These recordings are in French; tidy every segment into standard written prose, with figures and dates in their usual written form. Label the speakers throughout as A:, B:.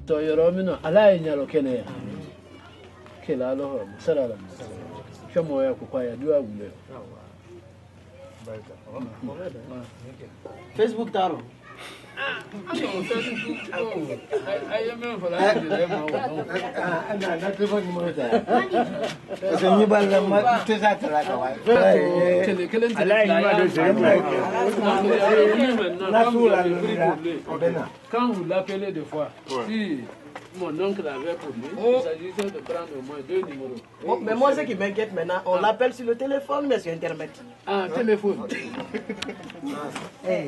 A: So you're Romino, allow your Kenya. Kill all of Sarah. Show more quiet, do I will.
B: Facebook Taro.
A: I am for that. Quand vous l'appelez des fois, si mon oncle avait problème, il s'agissait de prendre au moins 2 numéros.
B: Oh, mais moi, ce qui m'inquiète maintenant, on l'appelle sur le téléphone, mais sur Internet.
A: Ah, téléphone.
B: Hey.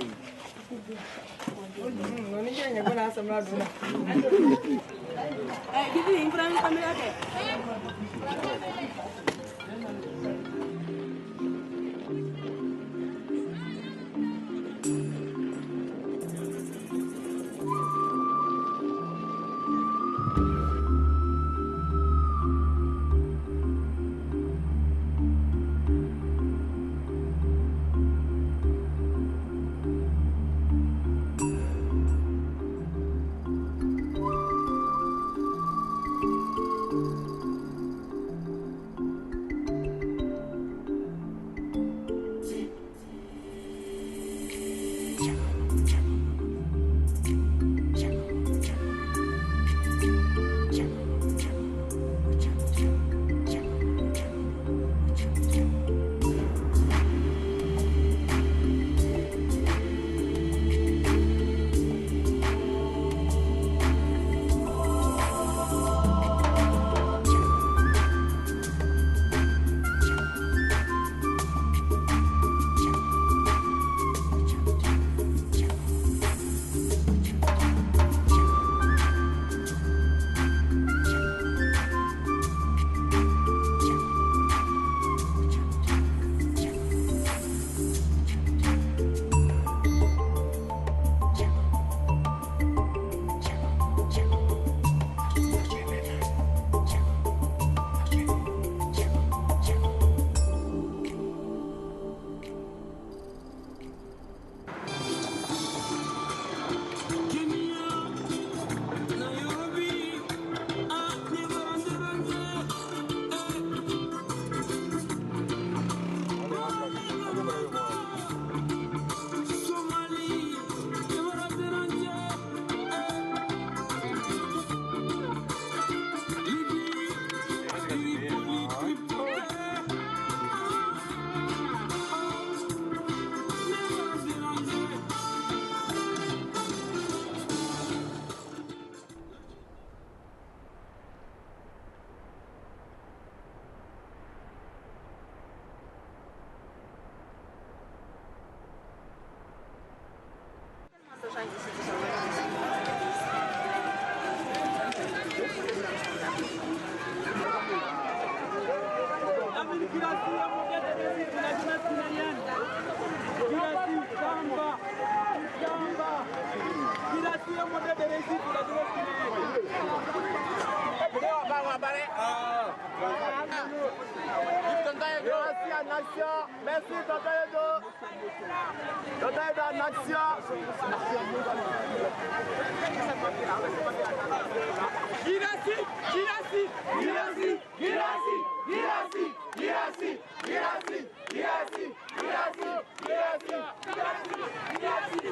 C: Merci, Tata Edo. Tata Edo en action. Girassi, Girassi, Girassi, Girassi, Girassi, Girassi, Girassi, Girassi, Girassi, Girassi, Girassi.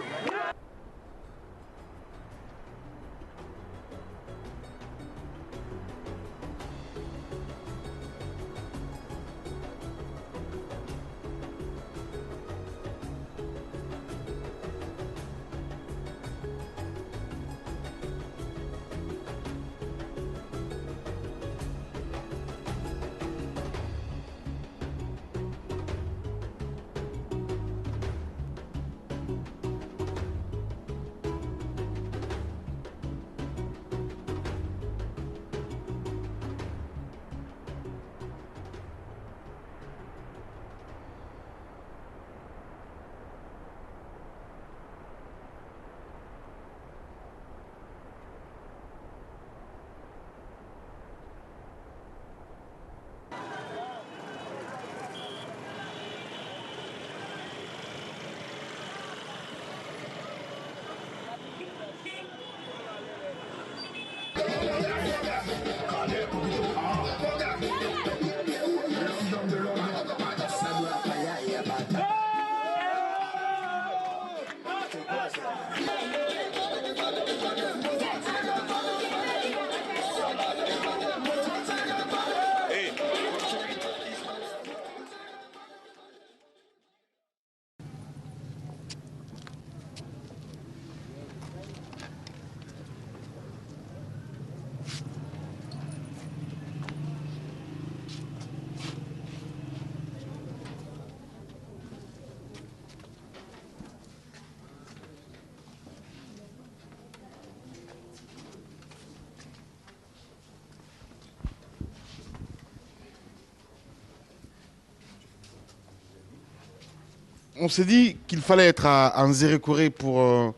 D: On s'est dit qu'il fallait être à Nzérékoré pour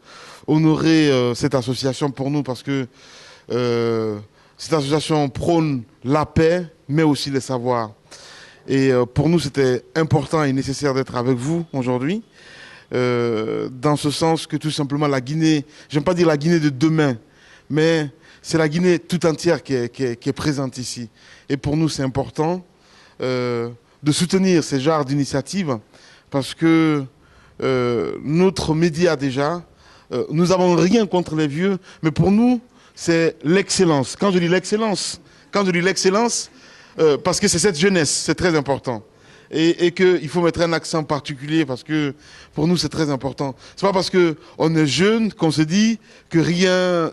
D: honorer cette association pour nous parce que cette association prône la paix, mais aussi les savoirs. Et pour nous, c'était important et nécessaire d'être avec vous aujourd'hui, dans ce sens que tout simplement la Guinée, j'aime pas dire la Guinée de demain, mais c'est la Guinée tout entière qui est présente ici. Et pour nous, c'est important de soutenir ces genres d'initiatives parce que notre média déjà, nous n'avons rien contre les vieux, mais pour nous, c'est l'excellence. Quand je dis l'excellence, parce que c'est cette jeunesse, c'est très important. Et qu'il faut mettre un accent particulier parce que pour nous, c'est très important. C'est pas parce qu'on est jeune qu'on se dit que rien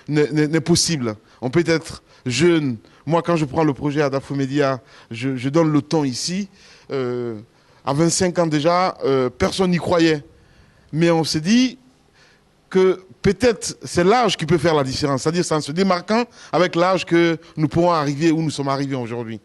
D: n'est possible. On peut être jeune. Moi, quand je prends le projet Adafomédia, je donne le ton ici. À 25 ans déjà, personne n'y croyait. Mais on s'est dit que peut-être c'est l'âge qui peut faire la différence. C'est-à-dire c'est en se démarquant avec l'âge que nous pourrons arriver où nous sommes arrivés aujourd'hui.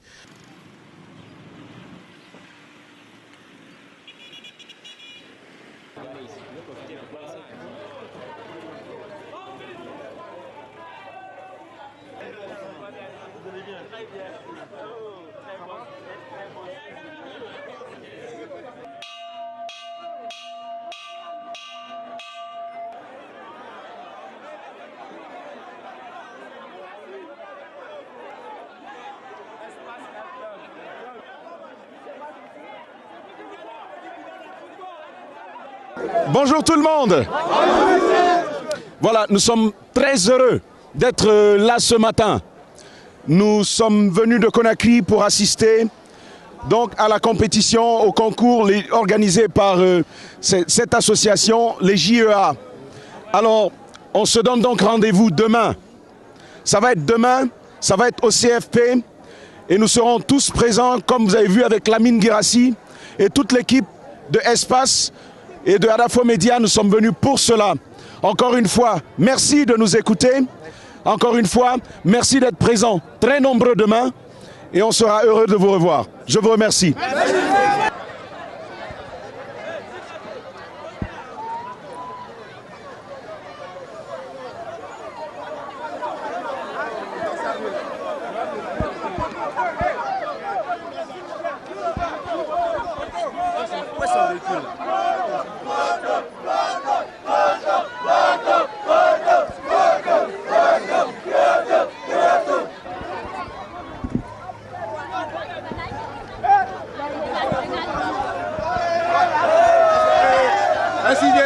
E: Bonjour tout le monde. Voilà, nous sommes très heureux d'être là ce matin. Nous sommes venus de Conakry pour assister donc à la compétition, au concours organisé par cette association, les JEA. Alors, on se donne donc rendez-vous demain. Ça va être demain, ça va être au CFP et nous serons tous présents, comme vous avez vu avec Lamine Guirassi et toute l'équipe de Espace et de Adafomédia. Nous sommes venus pour cela. Encore une fois, merci de nous écouter. Encore une fois, merci d'être présents très nombreux demain et on sera heureux de vous revoir. Je vous remercie. Merci.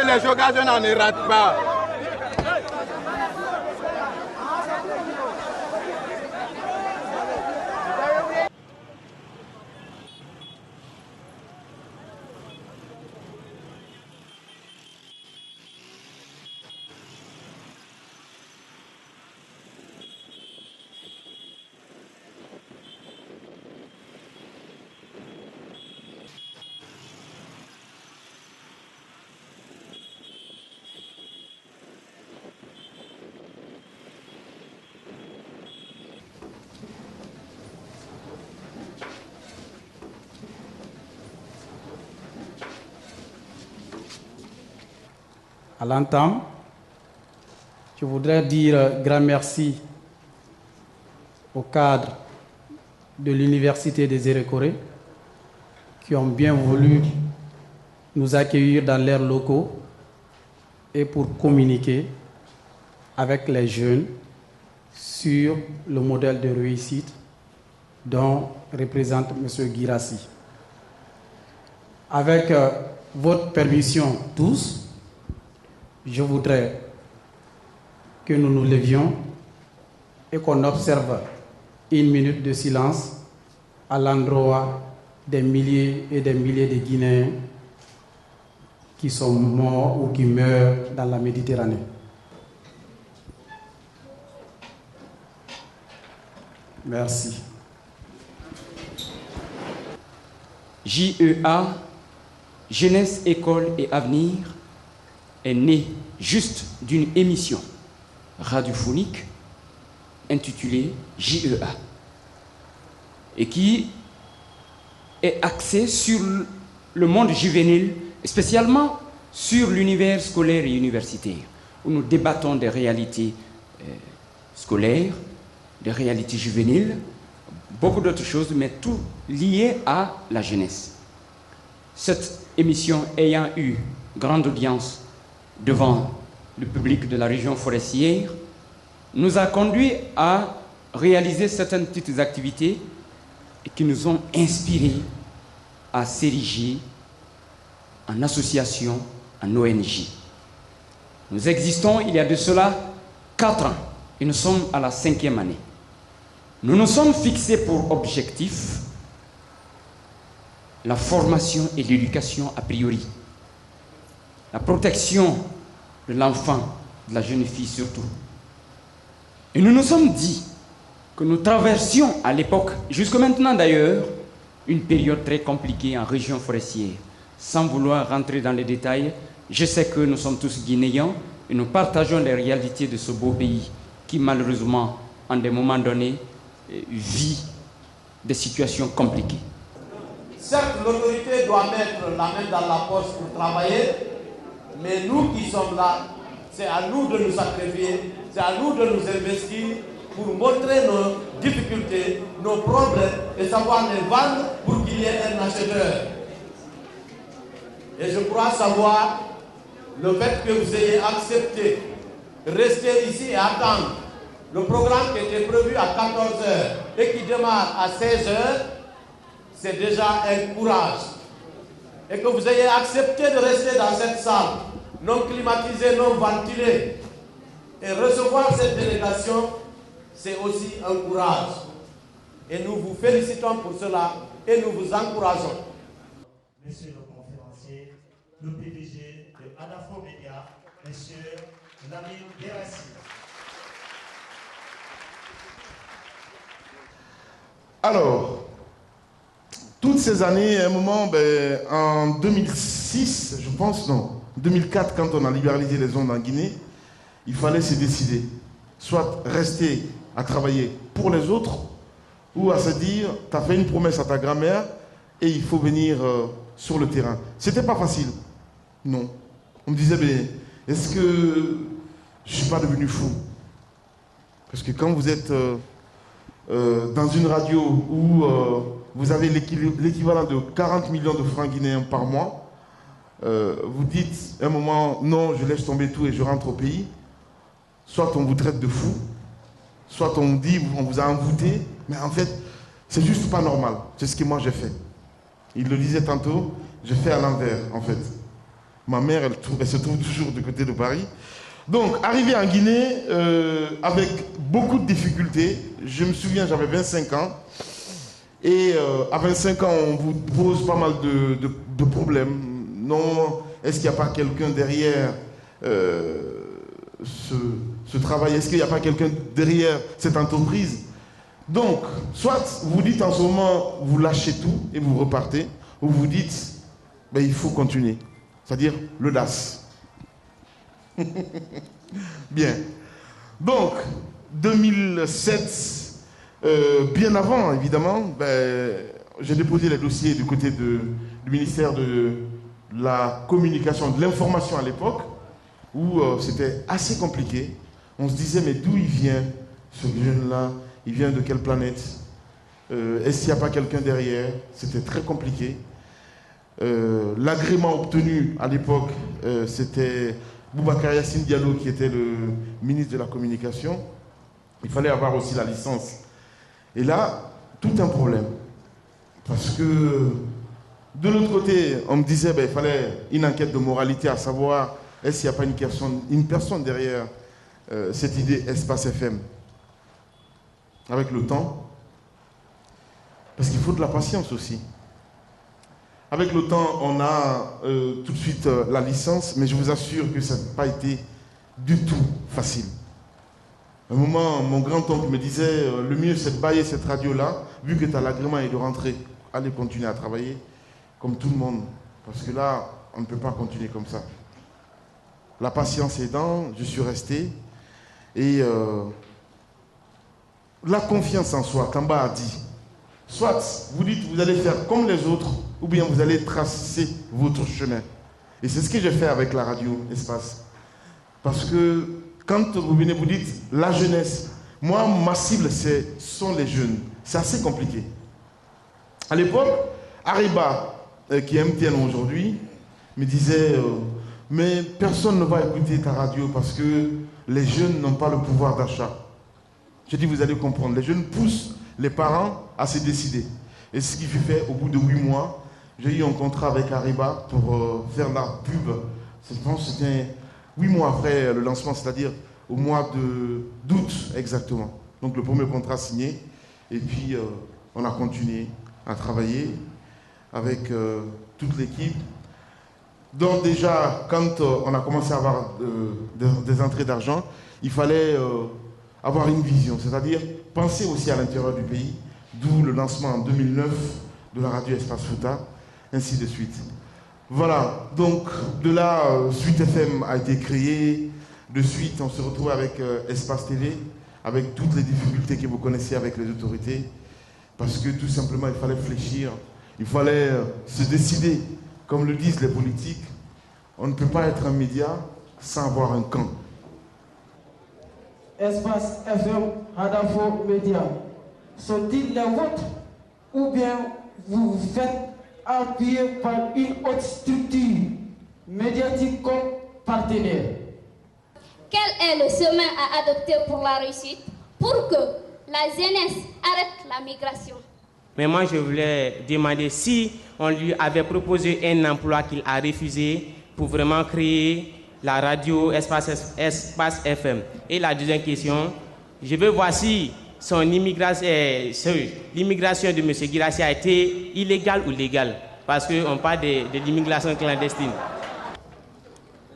C: Les occasions ne ratent pas.
F: À l'entame, je voudrais dire grand merci aux cadres de l'Université des Nzérékoré qui ont bien voulu nous accueillir dans leurs locaux et pour communiquer avec les jeunes sur le modèle de réussite dont représente M. Guirassi. Avec votre permission tous, je voudrais que nous nous levions et qu'on observe une minute de silence à l'endroit des milliers et des milliers de Guinéens qui sont morts ou qui meurent dans la Méditerranée. Merci.
G: JEA, Jeunesse, École et Avenir, est né juste d'une émission radiophonique intitulée JEA et qui est axée sur le monde juvénile, spécialement sur l'univers scolaire et universitaire, où nous débattons des réalités scolaires, des réalités juvéniles, beaucoup d'autres choses, mais tout lié à la jeunesse. Cette émission ayant eu grande audience devant le public de la région forestière, nous a conduit à réaliser certaines petites activités qui nous ont inspirés à s'ériger en association, en ONG. Nous existons il y a de cela 4 ans et nous sommes à la 5e année. Nous nous sommes fixés pour objectif la formation et l'éducation a priori, la protection de l'enfant, de la jeune fille surtout. Et nous nous sommes dit que nous traversions à l'époque, jusque maintenant d'ailleurs, une période très compliquée en région forestière. Sans vouloir rentrer dans les détails, je sais que nous sommes tous Guinéens et nous partageons les réalités de ce beau pays qui malheureusement, en des moments donnés, vit des situations compliquées.
H: Certes, l'autorité doit mettre la main dans la poche pour travailler, mais nous qui sommes là, c'est à nous de nous sacrifier, c'est à nous de nous investir pour montrer nos difficultés, nos problèmes et savoir les vendre pour qu'il y ait un acheteur. Et je crois savoir le fait que vous ayez accepté de rester ici et attendre le programme qui était prévu à 14h et qui démarre à 16h, c'est déjà un courage. Et que vous ayez accepté de rester dans cette salle, non climatisée, non ventilée, et recevoir cette délégation, c'est aussi un courage. Et nous vous félicitons pour cela et nous vous encourageons.
I: Monsieur le conférencier, le PDG de Anafro Média, Monsieur Lamine Guérassi.
D: Alors, toutes ces années, à un moment, en 2006, je pense, non, 2004, quand on a libéralisé les ondes en Guinée, il fallait se décider. Soit rester à travailler pour les autres, ou à se dire, tu as fait une promesse à ta grand-mère et il faut venir sur le terrain. C'était pas facile. Non. On me disait, est-ce que je ne suis pas devenu fou? Parce que quand vous êtes dans une radio où vous avez l'équivalent de 40 millions de francs guinéens par mois, vous dites à un moment, non, je laisse tomber tout et je rentre au pays. Soit on vous traite de fou, soit on dit, on vous a envoûté, mais en fait, c'est juste pas normal. C'est ce que moi j'ai fait. Il le disait tantôt, j'ai fait à l'envers, en fait. Ma mère, elle se trouve toujours du côté de Paris. Donc, arrivé en Guinée, avec beaucoup de difficultés, je me souviens, j'avais 25 ans, et à 25 ans, on vous pose pas mal de problèmes. Non, est-ce qu'il n'y a pas quelqu'un derrière ce travail? Est-ce qu'il n'y a pas quelqu'un derrière cette entreprise? Donc, soit vous dites en ce moment, vous lâchez tout et vous repartez, ou vous dites, il faut continuer. C'est-à-dire l'audace. Bien. Donc, 2007, bien avant, évidemment, j'ai déposé les dossiers du côté du ministère de la communication, de l'information à l'époque, où c'était assez compliqué. On se disait, mais d'où il vient, ce jeune-là? Il vient de quelle planète? Est-ce qu'il n'y a pas quelqu'un derrière? C'était très compliqué. L'agrément obtenu à l'époque, c'était Boubacar Yassine Diallo qui était le ministre de la communication. Il fallait avoir aussi la licence. Et là, tout un problème. Parce que de l'autre côté, on me disait qu'il fallait une enquête de moralité, à savoir est-ce qu'il n'y a pas une personne derrière cette idée Espace FM? Avec le temps, parce qu'il faut de la patience aussi. Avec le temps, on a tout de suite la licence, mais je vous assure que ça n'a pas été du tout facile. À un moment, mon grand-oncle me disait, le mieux c'est de bailler cette radio-là, vu que tu as l'agrément et de rentrer, aller continuer à travailler comme tout le monde. Parce que là, on ne peut pas continuer comme ça. La patience aidant, je suis resté. Et la confiance en soi, Tamba a dit, soit vous dites vous allez faire comme les autres, ou bien vous allez tracer votre chemin. Et c'est ce que j'ai fait avec la radio Espace. Parce que quand vous venez, vous dites la jeunesse, moi ma cible sont les jeunes. C'est assez compliqué. À l'époque, Ariba, qui est MTN aujourd'hui, me disait mais personne ne va écouter ta radio parce que les jeunes n'ont pas le pouvoir d'achat. Je dis vous allez comprendre, les jeunes poussent les parents à se décider. Et ce qui fut fait au bout de 8 mois, j'ai eu un contrat avec Ariba pour faire la pub. Je pense que c'était 8 mois après le lancement, c'est-à-dire au mois d'août exactement. Donc le premier contrat signé. Et puis on a continué à travailler avec toute l'équipe. Donc déjà, quand on a commencé à avoir des entrées d'argent, il fallait avoir une vision, c'est-à-dire penser aussi à l'intérieur du pays, d'où le lancement en 2009 de la radio Espace Fouta, ainsi de suite. Voilà, donc de là, Suite FM a été créée. De suite, on se retrouve avec Espace TV, avec toutes les difficultés que vous connaissez avec les autorités, parce que tout simplement, il fallait fléchir, il fallait se décider. Comme le disent les politiques, on ne peut pas être un média sans avoir un camp.
F: Espace FM, Adafo Média, sont-ils les vôtres ou bien vous vous faites appuyer par une autre structure médiatique comme partenaire?
J: Quel est le chemin à adopter pour la réussite, pour que la jeunesse arrête la migration?
K: Mais moi, je voulais demander si on lui avait proposé un emploi qu'il a refusé pour vraiment créer la radio Espace FM. Et la deuxième question, je veux voir si l'immigration de M. Guirassy a été illégale ou légale, parce qu'on parle de l'immigration clandestine.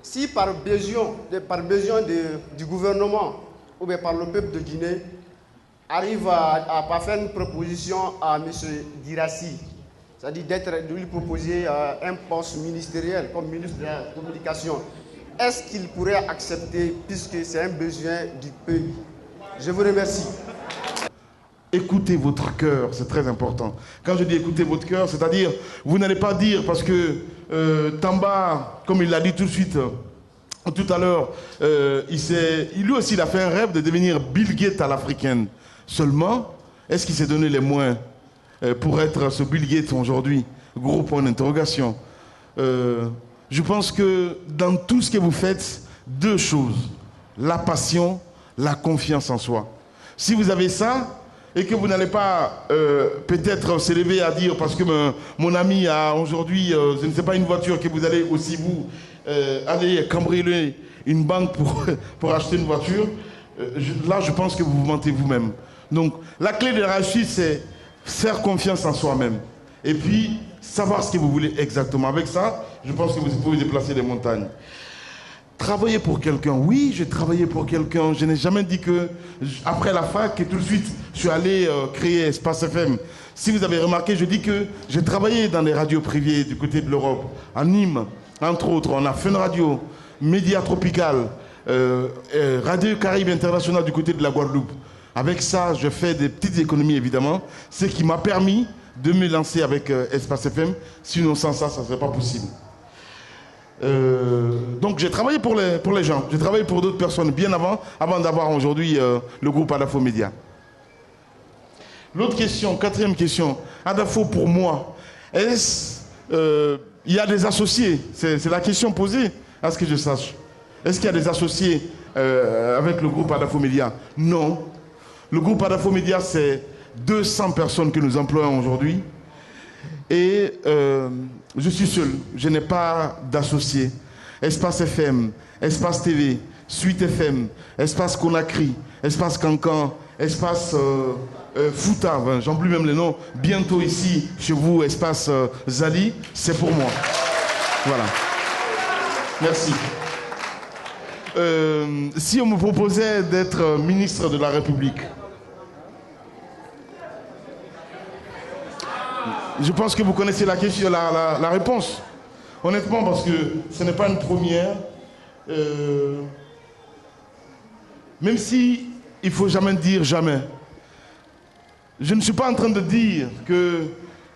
L: Si par besoin du gouvernement ou bien par le peuple de Guinée, arrive à faire une proposition à M. Guirassy, c'est-à-dire de lui proposer un poste ministériel comme ministre de la Communication, est-ce qu'il pourrait accepter puisque c'est un besoin du pays? Je vous remercie.
D: Écoutez votre cœur, c'est très important. Quand je dis écoutez votre cœur, c'est-à-dire, vous n'allez pas dire, parce que Tamba, comme il l'a dit tout de suite, tout à l'heure, lui aussi il a fait un rêve de devenir Bill Gates à l'africaine. Seulement, est-ce qu'il s'est donné les moyens pour être ce Bill Gates aujourd'hui? Gros point d'interrogation. Je pense que dans tout ce que vous faites, 2 choses. La passion, la confiance en soi. Si vous avez ça, et que vous n'allez pas peut-être s'élever à dire, parce que mon ami a aujourd'hui, je ne sais pas, une voiture, que vous allez aussi vous aller cambrioler une banque pour acheter une voiture, là je pense que vous vous mentez vous-même. Donc la clé de la réussite, c'est faire confiance en soi-même. Et puis savoir ce que vous voulez exactement. Avec ça, je pense que vous pouvez déplacer les montagnes. Travailler pour quelqu'un, oui, j'ai travaillé pour quelqu'un. Je n'ai jamais dit que, après la fac, que tout de suite, je suis allé créer Espace FM. Si vous avez remarqué, je dis que j'ai travaillé dans les radios privées du côté de l'Europe, à Nîmes, entre autres. On a Fun Radio, Média Tropical, Radio Caraïbe International du côté de la Guadeloupe. Avec ça, je fais des petites économies, évidemment, ce qui m'a permis de me lancer avec Espace FM. Sinon, sans ça, ça ne serait pas possible. Donc j'ai travaillé pour les gens, j'ai travaillé pour d'autres personnes bien avant d'avoir aujourd'hui le groupe Adafo Média. L'autre question, 4e question, Adafo pour moi, est-ce il y a des associés? C'est la question posée, à ce que je sache. Est-ce qu'il y a des associés avec le groupe Adafo Média? Non. Le groupe Adafo Média, c'est 200 personnes que nous employons aujourd'hui. Et je suis seul, je n'ai pas d'associé. Espace FM, Espace TV, Suite FM, Espace Conakry, Espace Cancan, Espace Fouta, j'en plus même les noms, bientôt ici, chez vous, Espace Zali, c'est pour moi. Voilà. Merci. Si on me proposait d'être ministre de la République, je pense que vous connaissez la question, la réponse. Honnêtement, parce que ce n'est pas une première. Même si il ne faut jamais dire jamais. Je ne suis pas en train de dire que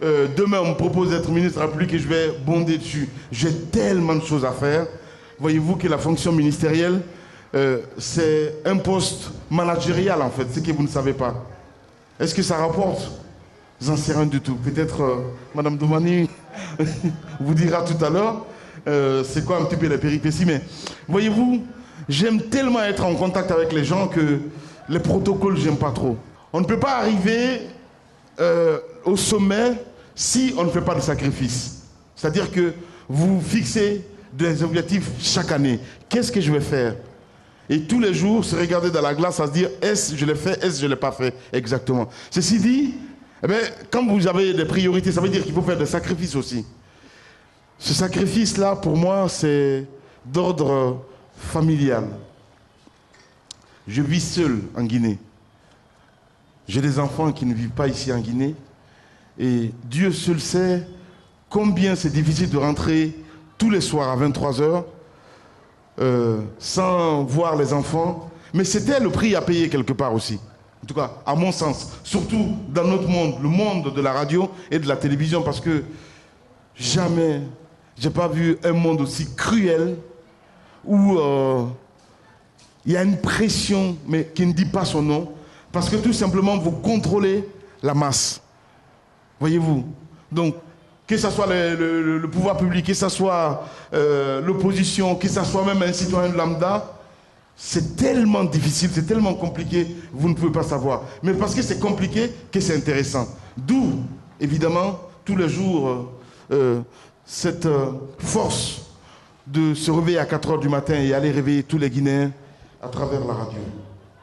D: demain on me propose d'être ministre de la République et je vais bonder dessus. J'ai tellement de choses à faire. Voyez-vous que la fonction ministérielle, c'est un poste managérial en fait, ce que vous ne savez pas. Est-ce que ça rapporte? J'en sais rien du tout. Peut-être Madame Doumani vous dira tout à l'heure c'est quoi un petit peu la péripétie. Mais voyez-vous, j'aime tellement être en contact avec les gens que les protocoles, j'aime pas trop. On ne peut pas arriver au sommet si on ne fait pas de sacrifice. C'est-à-dire que vous fixez des objectifs chaque année. Qu'est-ce que je vais faire? Et tous les jours, se regarder dans la glace à se dire, est-ce que je l'ai fait, est-ce que je ne l'ai pas fait? Exactement. Ceci dit, eh bien, quand vous avez des priorités, ça veut dire qu'il faut faire des sacrifices aussi. Ce sacrifice-là, pour moi, c'est d'ordre familial. Je vis seul en Guinée. J'ai des enfants qui ne vivent pas ici en Guinée. Et Dieu seul sait combien c'est difficile de rentrer tous les soirs à 23h sans voir les enfants. Mais c'était le prix à payer quelque part aussi. En tout cas, à mon sens. Surtout dans notre monde, le monde de la radio et de la télévision. Parce que jamais, j'ai pas vu un monde aussi cruel où il y a une pression, mais qui ne dit pas son nom. Parce que tout simplement, vous contrôlez la masse. Voyez-vous? Donc, que ce soit le pouvoir public, que ce soit l'opposition, que ce soit même un citoyen lambda, c'est tellement difficile, c'est tellement compliqué, vous ne pouvez pas savoir. Mais parce que c'est compliqué, que c'est intéressant. D'où, évidemment, tous les jours, cette force de se réveiller à 4h du matin et aller réveiller tous les Guinéens à travers la radio.